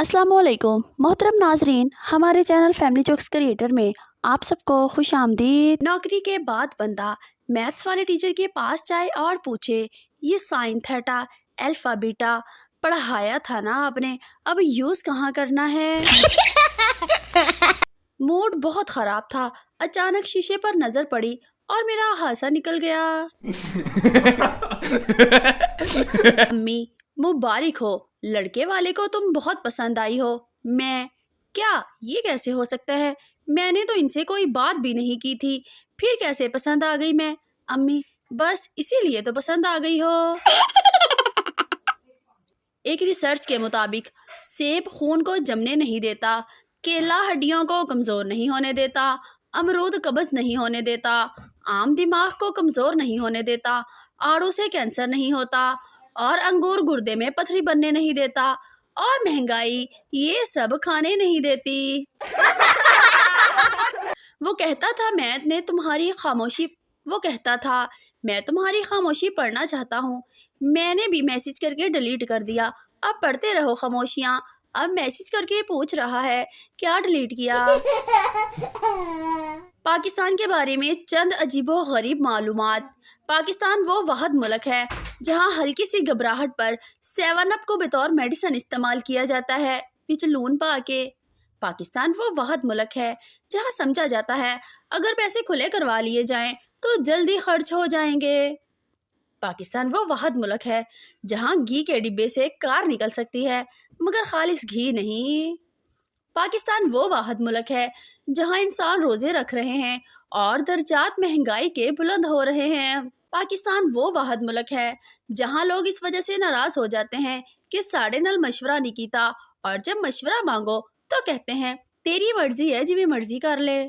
अस्सलाम वालेकुम मोहतरम नाजरीन, हमारे चैनल फैमिली जोक्स क्रिएटर में आप सबको खुश आमदीद। नौकरी के बाद बंदा मैथ्स वाले टीचर के पास जाए और पूछे, ये साइन थीटा अल्फा बीटा पढ़ाया था ना आपने, अब यूज़ कहाँ करना है। मूड बहुत ख़राब था, अचानक शीशे पर नज़र पड़ी और मेरा हासा निकल गया। अम्मी, मुबारक हो, लड़के वाले को तुम बहुत पसंद आई हो। मैं, क्या ये कैसे हो सकता है, मैंने तो इनसे कोई बात भी नहीं की थी, फिर कैसे पसंद आ गई मैं। अम्मी, बस इसीलिए तो पसंद आ गई हो। एक रिसर्च के मुताबिक सेब खून को जमने नहीं देता, केला हड्डियों को कमज़ोर नहीं होने देता, अमरूद कब्ज़ नहीं होने देता, आम दिमाग को कमज़ोर नहीं होने देता, आड़ू से कैंसर नहीं होता और अंगूर गुर्दे में पथरी बनने नहीं देता, और महंगाई ये सब खाने नहीं देती। वो कहता था मैं तुम्हारी खामोशी पढ़ना चाहता हूँ। मैंने भी मैसेज करके डिलीट कर दिया, अब पढ़ते रहो खामोशियाँ। अब मैसेज करके पूछ रहा है क्या डिलीट किया। पाकिस्तान के बारे में चंद अजीबो गरीब मालूमात। पाकिस्तान वो वाहिद मुल्क है जहाँ हल्की सी घबराहट पर 7 अप को बतौर मेडिसिन इस्तेमाल किया जाता है, पिचलून पा के। पाकिस्तान वो वाहिद मुल्क है जहाँ समझा जाता है अगर पैसे खुले करवा लिए जाएं तो जल्दी खर्च हो जाएंगे। पाकिस्तान वो वाहिद मुल्क है जहाँ घी के डिब्बे से कार निकल सकती है मगर खालिस घी नहीं। पाकिस्तान वो वाहिद मुल्क है जहाँ इंसान रोज़े रख रहे हैं और दर्जात महंगाई के बुलंद हो रहे हैं। पाकिस्तान वो वाहिद मुल्क है जहाँ लोग इस वजह से नाराज़ हो जाते हैं कि साढ़े नल मशवरा नहीं कीता, और जब मशवरा मांगो तो कहते हैं तेरी मर्जी है, जिਵੇਂ मर्जी कर ले।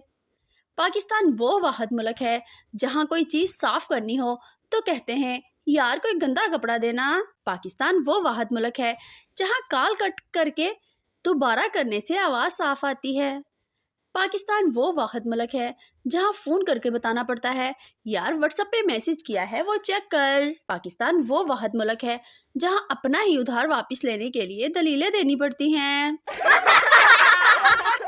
पाकिस्तान वो वाहिद मुल्क है जहाँ कोई चीज़ साफ़ करनी हो तो कहते हैं यार कोई गंदा कपड़ा देना। पाकिस्तान वो वाहिद मुल्क है जहाँ काल कट करके दोबारा करने से आवाज़ साफ़ आती है। पाकिस्तान वो वाहिद मुल्क है जहाँ फ़ोन करके बताना पड़ता है यार व्हाट्सएप पे मैसेज किया है वो चेक कर। पाकिस्तान वो वाहिद मुल्क है जहाँ अपना ही उधार वापस लेने के लिए दलीलें देनी पड़ती हैं।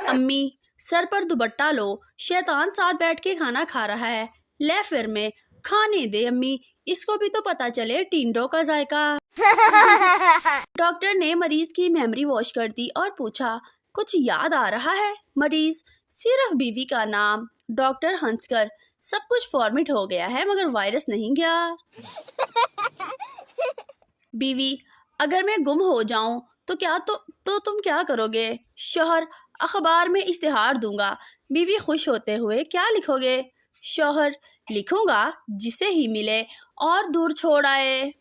अम्मी, सर पर दुपट्टा लो, शैतान साथ बैठ के खाना खा रहा है, ले फिर में खाने दे अम्मी, इसको भी तो पता चले टिंडों का जायका। डॉक्टर ने मरीज की मेमोरी वॉश कर दी और पूछा कुछ याद आ रहा है। मरीज, सिर्फ बीवी का नाम। डॉक्टर हंसकर, सब कुछ फॉर्मेट हो गया है मगर वायरस नहीं गया। बीवी, अगर मैं गुम हो जाऊं तो तुम क्या करोगे। शौहर, अखबार में इश्तिहार दूंगा। बीवी खुश होते हुए, क्या लिखोगे। शौहर, लिखूंगा जिसे ही मिले और दूर छोड़ आए।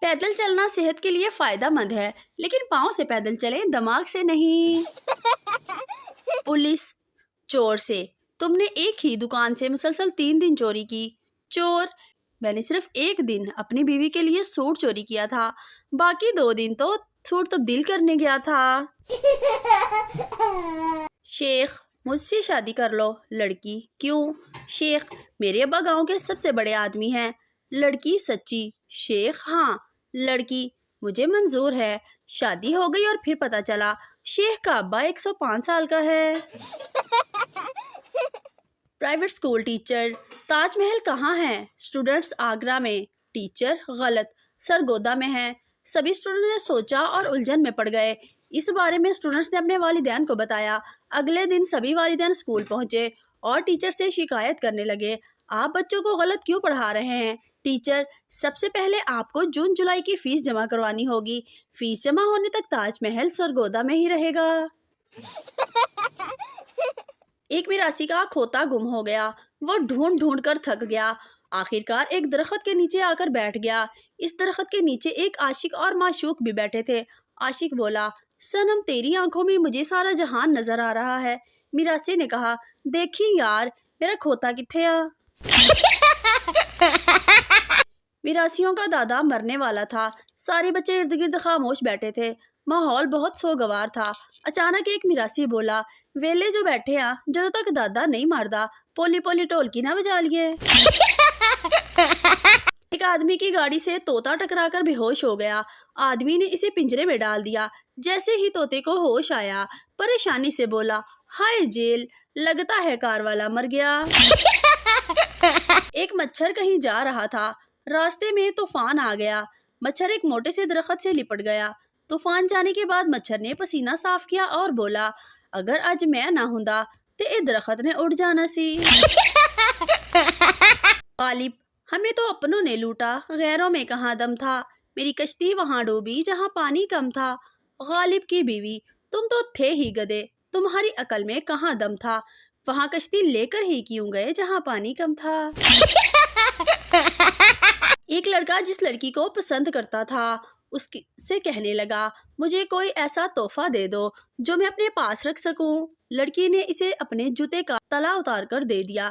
पैदल चलना सेहत के लिए फ़ायदेमंद है लेकिन पाँव से पैदल चलें, दिमाग से नहीं। पुलिस चोर से, तुमने एक ही दुकान से मुसलसल 3 दिन चोरी की। चोर, मैंने सिर्फ एक दिन अपनी बीवी के लिए सूट चोरी किया था, बाकी 2 दिन तो सूट तब्दील करने गया था। शेख, मुझसे शादी कर लो। लड़की, क्यों। शेख, मेरे अब्बा गांव के सबसे बड़े आदमी हैं। लड़की, सच्ची। शेख, हाँ। लड़की, मुझे मंजूर है। शादी हो गई और फिर पता चला शेख का अब्बा 105 साल का है। प्राइवेट स्कूल टीचर, ताजमहल कहाँ है। स्टूडेंट्स, आगरा में। टीचर, गलत, सरगोदा में है। सभी स्टूडेंट्स ने सोचा और उलझन में पड़ गए। इस बारे में स्टूडेंट्स ने अपने वालिदैन को बताया। अगले दिन सभी वालिदैन स्कूल पहुंचे और टीचर से शिकायत करने लगे, आप बच्चों को गलत क्यों पढ़ा रहे हैं। टीचर, सबसे पहले आपको जून जुलाई की फ़ीस जमा करवानी होगी। फ़ीस जमा होने तक ताजमहल सरगोदा में ही रहेगा। एक मिरासी का खोता गुम हो गया। वो ढूंढ ढूंढ कर थक गया, आखिरकार एक दरख्त के नीचे आकर बैठ गया। इस दरख्त के नीचे एक आशिक और माशूक भी बैठे थे। आशिक बोला, सनम तेरी आंखों में मुझे सारा जहान नजर आ रहा है। मिरासी ने कहा, देखी यार मेरा खोता किथे आ। میراثیوں کا دادا مرنے والا تھا۔ سارے بچے ارد گرد خاموش بیٹھے تھے۔ ماحول بہت سوگوار تھا۔ اچانک ایک میراثی بولا، ویلے جو بیٹھے ہیں جدوں تک دادا نہیں مردا پولی پولی ڈھولکی نہ بجا لیے۔ ایک آدمی کی گاڑی سے طوطا ٹکرا کر بے ہوش ہو گیا۔ آدمی نے اسے پنجرے میں ڈال دیا۔ جیسے ہی طوطے کو ہوش آیا پریشانی سے بولا، ہائے جیل، لگتا ہے کار والا مر گیا۔ ایک مچھر کہیں جا رہا تھا۔ راستے میں طوفان آ گیا۔ مچھر ایک موٹے سے درخت سے لپٹ گیا۔ طوفان جانے کے بعد مچھر نے پسینہ صاف کیا اور بولا، اگر آج میں نہ ہوندا تے اے درخت نے اڑ جانا سی۔ غالب، ہمیں تو اپنوں نے لوٹا، غیروں میں کہاں دم تھا۔ میری کشتی وہاں ڈوبی جہاں پانی کم تھا۔ غالب کی بیوی، تم تو تھے ہی گدے، تمہاری عقل میں کہاں دم تھا۔ وہاں کشتی لے کر ہی کیوں گئے جہاں پانی کم تھا۔ ایک لڑکا جس لڑکی کو پسند کرتا تھا سے کہنے لگا، مجھے کوئی ایسا تحفہ دے دو جو میں اپنے پاس رکھ سکوں۔ لڑکی نے اسے اپنے جوتے کا تلا اتار کر دے دیا۔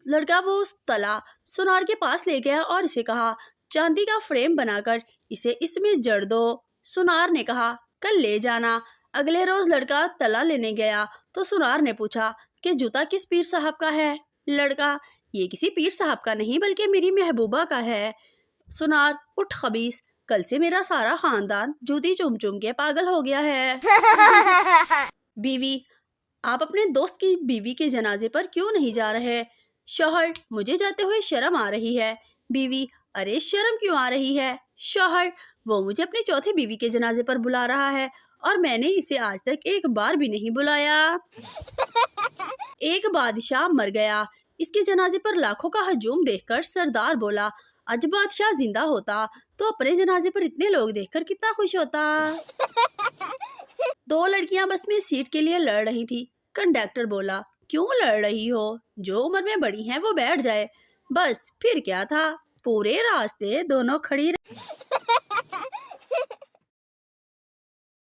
لڑکا وہ تلا سونار کے پاس لے گیا اور اسے کہا، چاندی کا فریم بنا کر اسے اس میں جڑ دو۔ سونار نے کہا، کل لے جانا۔ اگلے روز لڑکا تلا لینے گیا تو سونار نے پوچھا کہ جوتا کس پیر صاحب کا ہے؟ لڑکا، یہ کسی پیر صاحب کا نہیں بلکہ میری محبوبہ کا ہے۔ سونار، اٹھ خبیث، کل سے میرا سارا خاندان جوتی چوم چوم کے پاگل ہو گیا ہے۔ بیوی، آپ اپنے دوست کی بیوی کے جنازے پر کیوں نہیں جا رہے؟ شوہر، مجھے جاتے ہوئے شرم آ رہی ہے۔ بیوی، ارے شرم کیوں آ رہی ہے؟ شوہر، وہ مجھے اپنی چوتھی بیوی کے جنازے پر بلا رہا ہے اور میں نے اسے آج تک ایک بار بھی نہیں بلایا۔ ایک بادشاہ مر گیا۔ اس کے جنازے پر لاکھوں کا ہجوم دیکھ کر سردار بولا، آج بادشاہ زندہ ہوتا تو اپنے جنازے پر اتنے لوگ دیکھ کر کتنا خوش ہوتا۔ دو لڑکیاں بس میں سیٹ کے لیے لڑ رہی تھی۔ کنڈکٹر بولا، کیوں لڑ رہی ہو؟ جو عمر میں بڑی ہیں وہ بیٹھ جائے۔ بس پھر کیا تھا، پورے راستے دونوں کھڑی رہی۔